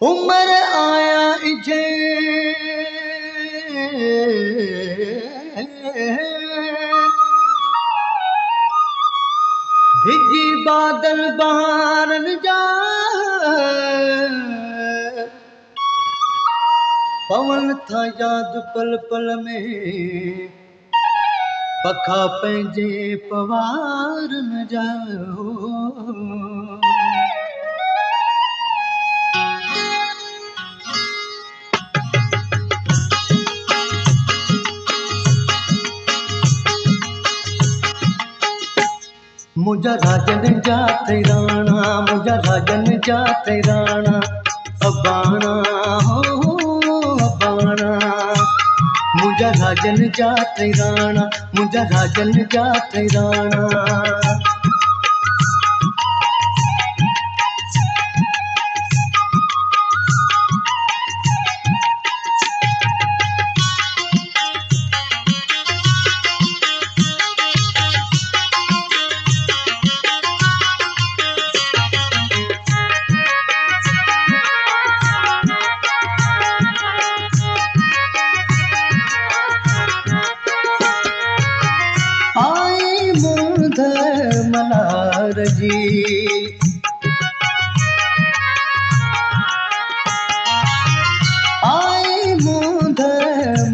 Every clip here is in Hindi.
उमर आया इजे भिजी बादल बहारन जा पवन था याद पल पल में पखा पंहिंजे पवार न जाओ। मुझा राजन जा राणा मुझा राजन जा राणा अबाणा हो अबाणा मुझा राजन जा राणा मुझा राजन जा राणा। मलार जी आए मूंद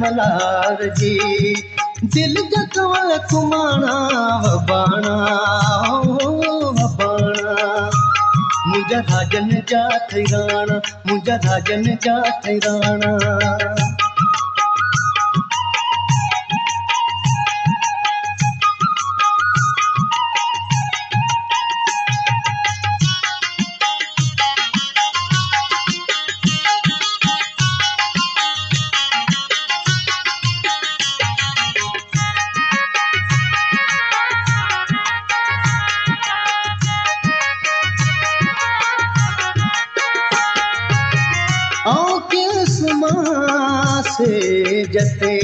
मलार जी दिल जतवा कुमाना वबाणा हो वबाणा मुझा राजन जा राणा मुझा राजन जा राणा। से जते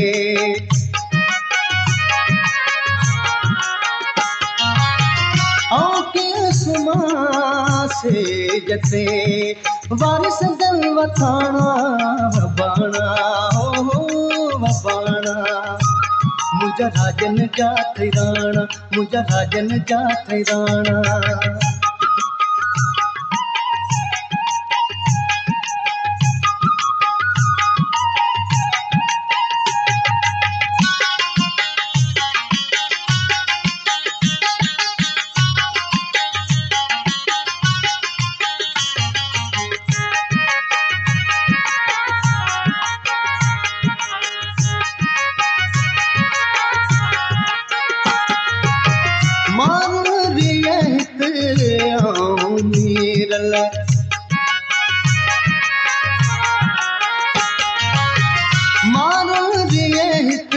के सुमा से जते वारिस दल वथाणा वबाणा हो वबाणा मुझा राजन जा राणा मुझा राजन जा राणा। मारो रियत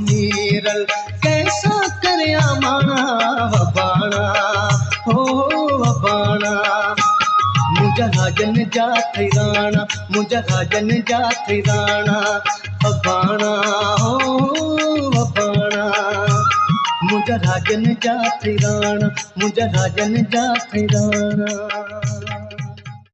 मीरल कैसा करे माना वबाणा हो वबाणा मुझा राजन जा राणा मुझा राजन जा राणा अबाणा हो वबाणा मुझा राजन जा राणा मुझा राजन जा राणा।